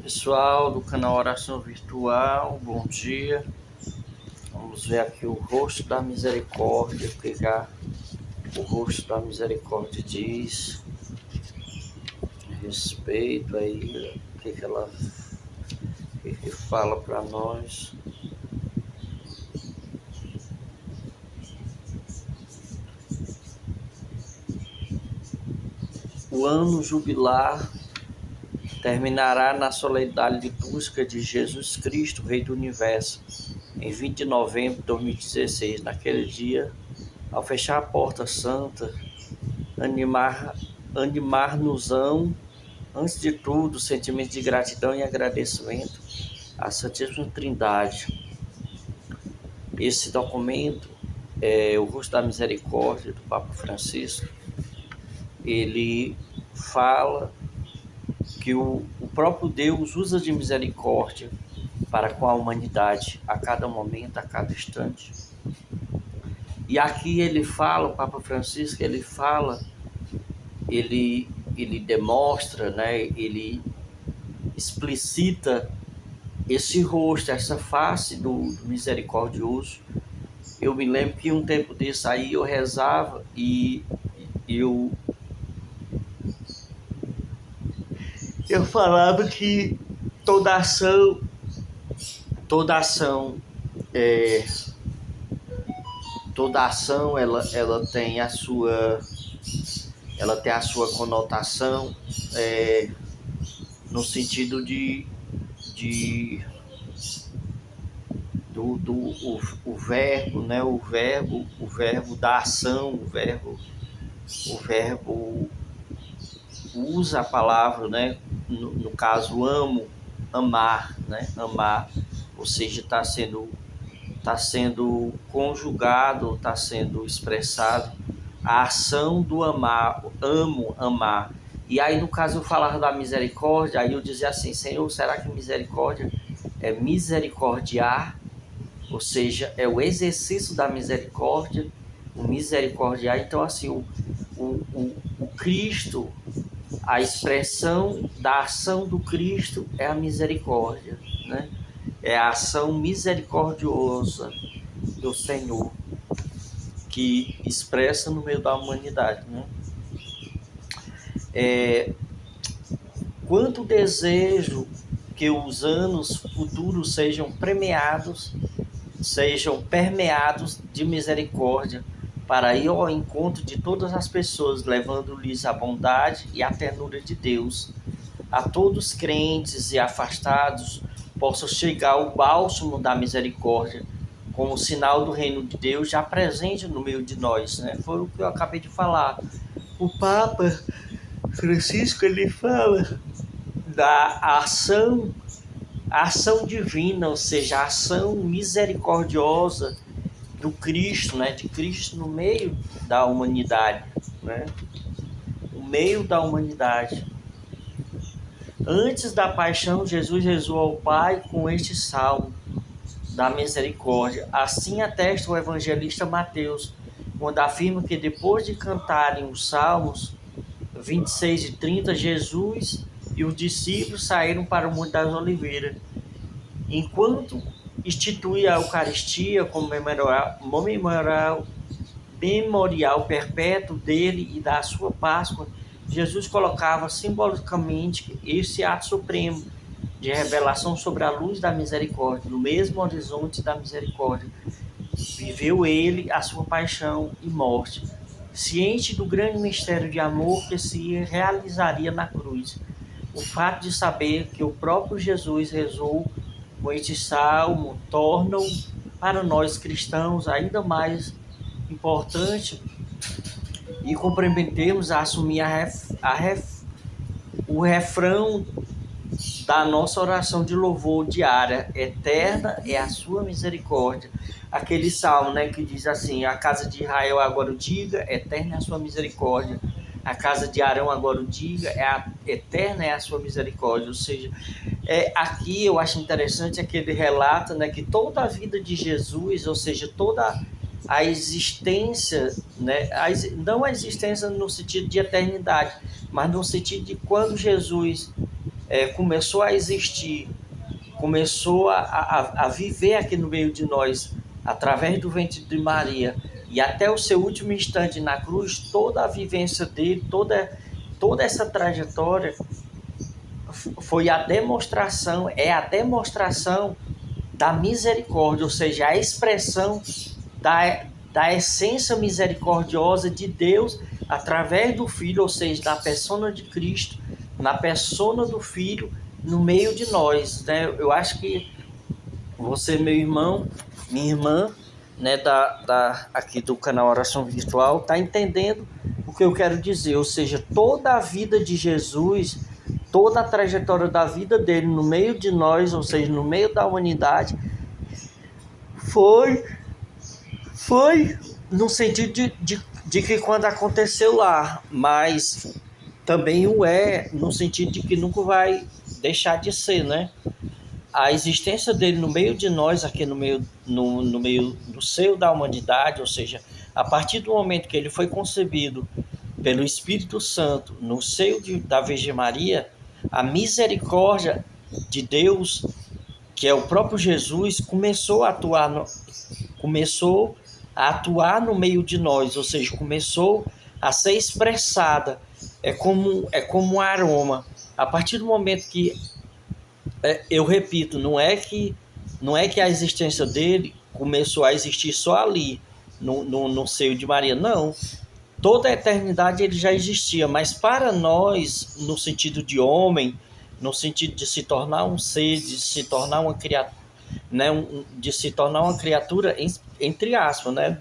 Pessoal do canal Oração Virtual, bom dia. Vamos ver aqui o rosto da misericórdia, pegar o rosto da misericórdia diz a respeito aí, o que fala para nós. O ano jubilar terminará na solenidade litúrgica de Jesus Cristo, Rei do Universo, em 20 de novembro de 2016. Naquele dia, ao fechar a porta santa, animar-nos-ão, antes de tudo, sentimentos de gratidão e agradecimento à Santíssima Trindade. Esse documento é o Rosto da Misericórdia do Papa Francisco. Ele fala que o próprio Deus usa de misericórdia para com a humanidade a cada momento, a cada instante. E aqui ele fala, o Papa Francisco, ele demonstra, né, ele explicita esse rosto, essa face do misericordioso. Eu me lembro que um tempo desse aí eu rezava e eu falava que toda ação ela tem a sua conotação no sentido o verbo, né? O verbo da ação, o verbo usa a palavra, né? No caso, amar, né? Amar, ou seja, está sendo conjugado, está sendo expressado a ação do amar, amar. E aí, no caso, eu falava da misericórdia, aí eu dizia assim: Senhor, será que misericórdia é misericordiar? Ou seja, é o exercício da misericórdia, o misericordiar. Então, assim, o Cristo, a expressão da ação do Cristo é a misericórdia, né? É a ação misericordiosa do Senhor que expressa no meio da humanidade, né? Quanto desejo que os anos futuros sejam permeados de misericórdia, para ir ao encontro de todas as pessoas, levando-lhes a bondade e a ternura de Deus. A todos crentes e afastados possa chegar o bálsamo da misericórdia, como sinal do reino de Deus já presente no meio de nós, né? Foi o que eu acabei de falar. O Papa Francisco, ele fala da ação divina, ou seja, a ação misericordiosa do Cristo, né? De Cristo no meio da humanidade, né? No meio da humanidade. Antes da paixão, Jesus rezou ao Pai com este salmo da misericórdia. Assim atesta o evangelista Mateus, quando afirma que depois de cantarem os salmos 26 e 30, Jesus e os discípulos saíram para o Monte das Oliveiras. Enquanto instituía a Eucaristia como memorial perpétuo dele e da sua Páscoa, Jesus colocava simbolicamente esse ato supremo de revelação sobre a luz da misericórdia, no mesmo horizonte da misericórdia. Viveu ele a sua paixão e morte, ciente do grande mistério de amor que se realizaria na cruz. O fato de saber que o próprio Jesus rezou com este salmo torna-o para nós cristãos ainda mais importante e compreendemos a assumir o refrão da nossa oração de louvor diária: eterna é a sua misericórdia. Aquele salmo, né, que diz assim: a casa de Israel agora o diga, eterna é a sua misericórdia. A casa de Arão agora o diga, eterna é a sua misericórdia. Ou seja, aqui eu acho interessante que ele relata, né, que toda a vida de Jesus, ou seja, toda a existência, né, não a existência no sentido de eternidade, mas no sentido de quando Jesus começou a existir, começou a viver aqui no meio de nós, através do ventre de Maria, e até o seu último instante na cruz, toda a vivência dele, toda essa trajetória foi a demonstração, é a demonstração da misericórdia, ou seja, a expressão da essência misericordiosa de Deus através do Filho, ou seja, da persona de Cristo, na persona do Filho, no meio de nós, né? Eu acho que você, meu irmão, minha irmã, né, aqui do canal Oração Virtual, está entendendo o que eu quero dizer, ou seja, toda a vida de Jesus, toda a trajetória da vida dele no meio de nós, ou seja, no meio da humanidade, foi no sentido de que quando aconteceu lá, mas também o é no sentido de que nunca vai deixar de ser, né? A existência dele no meio de nós, aqui no meio, no meio do seio da humanidade, ou seja, a partir do momento que ele foi concebido pelo Espírito Santo no seio da Virgem Maria, a misericórdia de Deus, que é o próprio Jesus, começou a atuar no meio de nós, ou seja, começou a ser expressada. É como um aroma. A partir do momento que eu repito, não é que a existência dele começou a existir só ali, no seio de Maria, não. Toda a eternidade ele já existia, mas para nós, no sentido de homem, no sentido de se tornar um ser, de se tornar uma criatura, né, de se tornar uma criatura, entre aspas, né,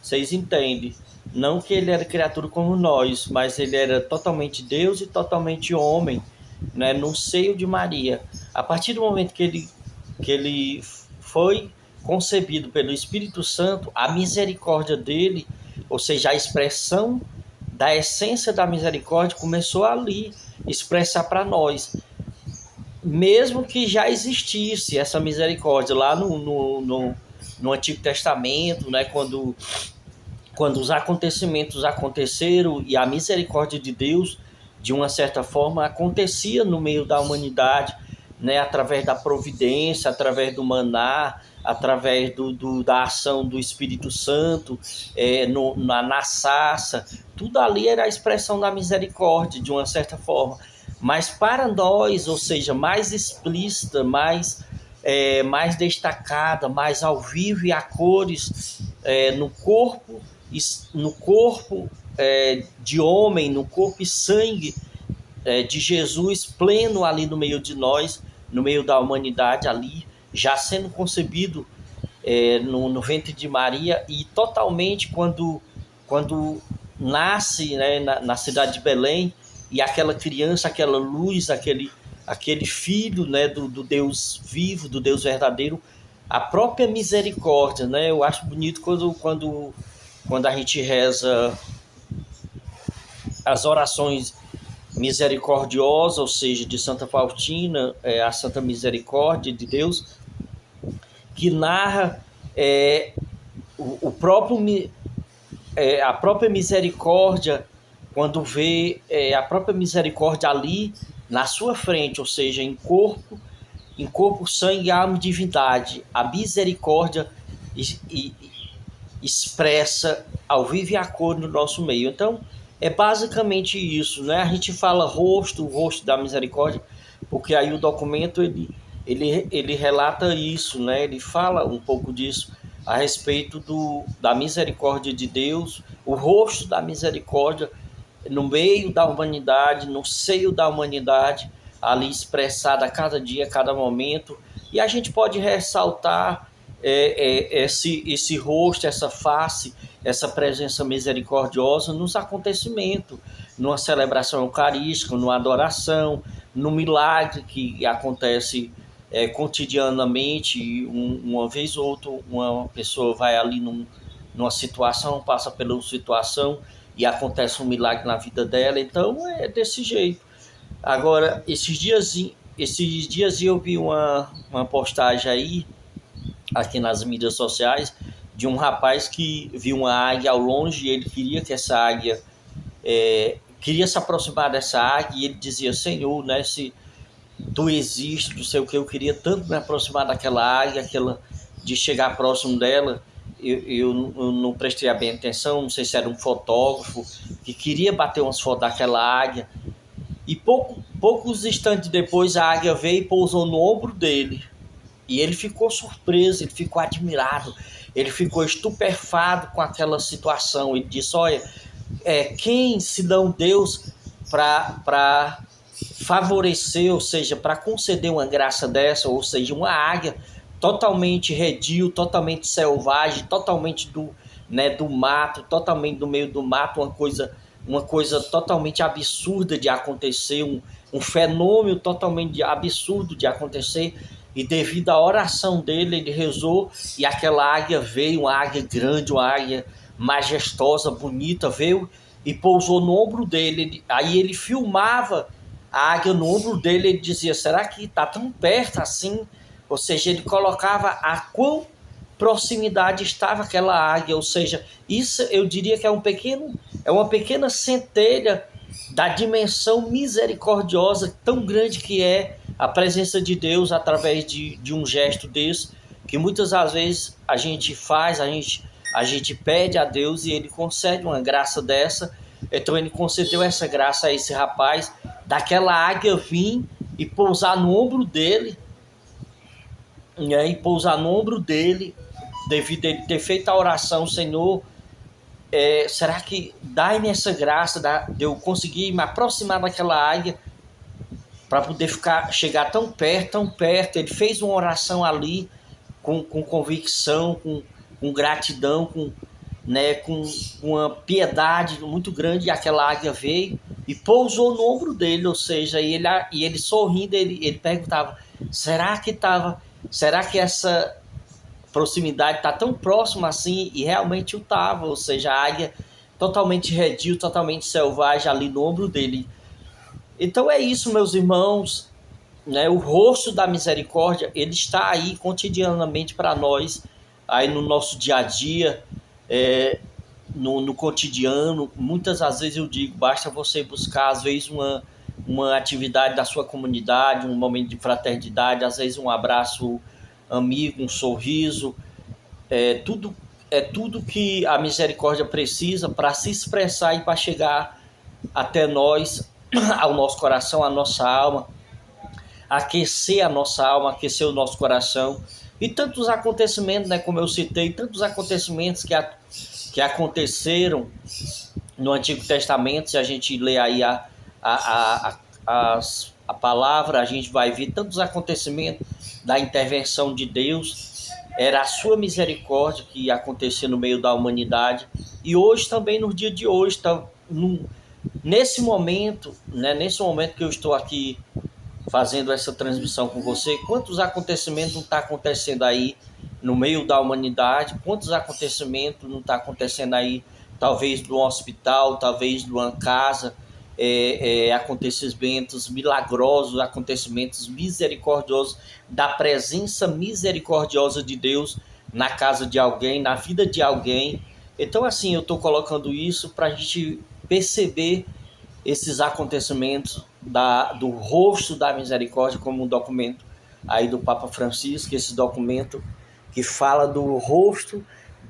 vocês entendem? Não que ele era criatura como nós, mas ele era totalmente Deus e totalmente homem, né, no seio de Maria. A partir do momento que ele foi concebido pelo Espírito Santo, a misericórdia dele, ou seja, a expressão da essência da misericórdia começou ali expressar para nós, mesmo que já existisse essa misericórdia lá no Antigo Testamento, né, quando os acontecimentos aconteceram e a misericórdia de Deus, de uma certa forma, acontecia no meio da humanidade, né, através da providência, através do maná, através da ação do Espírito Santo, na sarça, tudo ali era a expressão da misericórdia, de uma certa forma. Mas para nós, ou seja, mais explícita, mais destacada, mais ao vivo e a cores, no corpo de homem, no corpo e sangue de Jesus pleno ali no meio de nós, no meio da humanidade ali, já sendo concebido no ventre de Maria, e totalmente quando nasce, né, na cidade de Belém, e aquela criança, aquela luz, aquele filho, né, do Deus vivo, do Deus verdadeiro, a própria misericórdia, né? Eu acho bonito quando a gente reza as orações misericordiosas, ou seja, de Santa Faustina, a Santa Misericórdia de Deus, que narra a própria misericórdia, quando vê a própria misericórdia ali na sua frente, ou seja, em corpo, sangue, alma e divindade. A misericórdia expressa ao vivo e a cor no nosso meio. Então, é basicamente isso, né? A gente fala o rosto da misericórdia, porque aí o documento ele relata isso, né? Ele fala um pouco disso a respeito da misericórdia de Deus, o rosto da misericórdia no meio da humanidade, no seio da humanidade, ali expressada a cada dia, a cada momento. E a gente pode ressaltar esse rosto, essa face, essa presença misericordiosa nos acontecimentos, numa celebração eucarística, numa adoração, no milagre que acontece cotidianamente. Uma vez ou outra, uma pessoa vai ali numa situação, passa pela situação e acontece um milagre na vida dela. Então é desse jeito. Agora, esses dias eu vi uma postagem aí, aqui nas mídias sociais, de um rapaz que viu uma águia ao longe, e ele queria que essa águia queria se aproximar dessa águia, e ele dizia: Senhor, né, tu existes, não sei o que, eu queria tanto me aproximar daquela águia, de chegar próximo dela. Eu não prestei bem atenção, não sei se era um fotógrafo que queria bater umas fotos daquela águia. E poucos instantes depois a águia veio e pousou no ombro dele. E ele ficou surpreso, ele ficou admirado, ele ficou estupefado com aquela situação. Ele disse: olha, quem se não Deus para favorecer, ou seja, para conceder uma graça dessa, ou seja, uma águia totalmente redil, totalmente selvagem, totalmente do mato, totalmente do meio do mato, uma coisa totalmente absurda de acontecer, um fenômeno totalmente absurdo de acontecer. E devido à oração dele, ele rezou e aquela águia veio, uma águia grande, uma águia majestosa, bonita, veio e pousou no ombro dele. Aí ele filmava a águia no ombro dele, ele dizia: será que está tão perto assim? Ou seja, ele colocava a quão proximidade estava aquela águia. Ou seja, isso eu diria que é uma pequena centelha da dimensão misericordiosa tão grande que é a presença de Deus através de um gesto desse, que muitas das vezes a gente faz, a gente pede a Deus e ele concede uma graça dessa. Então ele concedeu essa graça a esse rapaz, daquela águia vir e pousar no ombro dele, né? E pousar no ombro dele, devido a ele ter feito a oração: Senhor, será que dá-me essa graça de eu conseguir me aproximar daquela águia para poder chegar tão perto, tão perto. Ele fez uma oração ali com convicção, com gratidão, com uma piedade muito grande, e aquela águia veio e pousou no ombro dele. Ou seja, e ele sorrindo, ele perguntava: será que essa proximidade está tão próxima assim? E realmente o estava. Ou seja, a águia totalmente redil, totalmente selvagem ali no ombro dele. Então é isso, meus irmãos, né? O rosto da misericórdia, ele está aí cotidianamente para nós, aí no nosso dia a dia, no cotidiano. Muitas das vezes eu digo, basta você buscar, às vezes, uma atividade da sua comunidade, um momento de fraternidade, às vezes um abraço amigo, um sorriso, tudo, tudo que a misericórdia precisa para se expressar e para chegar até nós, ao nosso coração, à nossa alma, aquecer a nossa alma, aquecer o nosso coração. E tantos acontecimentos, né, como eu citei, tantos acontecimentos que aconteceram no Antigo Testamento. Se a gente lê aí a palavra, a gente vai ver tantos acontecimentos da intervenção de Deus. Era a sua misericórdia que acontecia no meio da humanidade. E hoje também, no dia de hoje, nesse momento, né, nesse momento que eu estou aqui fazendo essa transmissão com você, quantos acontecimentos não está acontecendo aí no meio da humanidade? Quantos acontecimentos não está acontecendo aí, talvez no hospital, talvez numa casa, acontecimentos milagrosos, acontecimentos misericordiosos, da presença misericordiosa de Deus na casa de alguém, na vida de alguém. Então, assim, eu estou colocando isso para a gente perceber esses acontecimentos do rosto da misericórdia, como um documento aí do Papa Francisco, esse documento que fala do rosto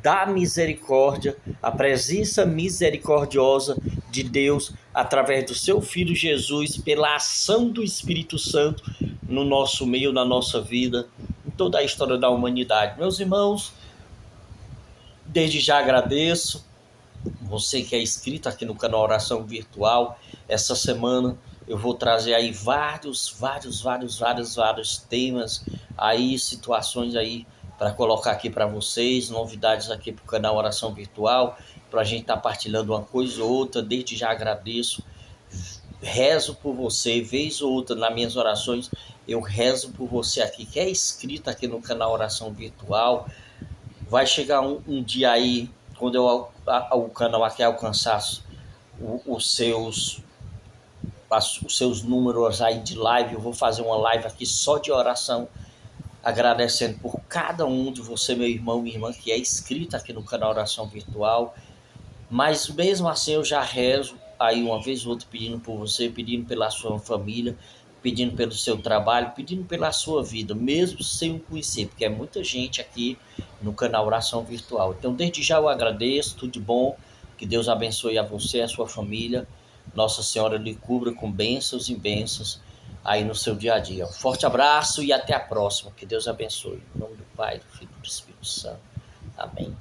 da misericórdia, a presença misericordiosa de Deus através do seu Filho Jesus, pela ação do Espírito Santo no nosso meio, na nossa vida, em toda a história da humanidade. Meus irmãos, desde já agradeço você que é inscrito aqui no canal Oração Virtual. Essa semana eu vou trazer aí vários temas aí, situações aí para colocar aqui para vocês, novidades aqui para o canal Oração Virtual, para a gente estar partilhando uma coisa ou outra. Desde já agradeço, rezo por você, vez ou outra nas minhas orações, eu rezo por você aqui, que é inscrito aqui no canal Oração Virtual. Vai chegar um dia aí, quando o canal aqui alcançar os seus números aí de live, eu vou fazer uma live aqui só de oração, agradecendo por cada um de você, meu irmão e irmã, que é inscrito aqui no canal Oração Virtual. Mas mesmo assim eu já rezo aí uma vez ou outra, pedindo por você, pedindo pela sua família, pedindo pelo seu trabalho, pedindo pela sua vida, mesmo sem o conhecer, porque é muita gente aqui no canal Oração Virtual. Então, desde já eu agradeço, tudo de bom, que Deus abençoe a você e a sua família. Nossa Senhora lhe cubra com bênçãos e bênçãos aí no seu dia a dia. Um forte abraço e até a próxima. Que Deus abençoe. Em nome do Pai, do Filho e do Espírito Santo. Amém.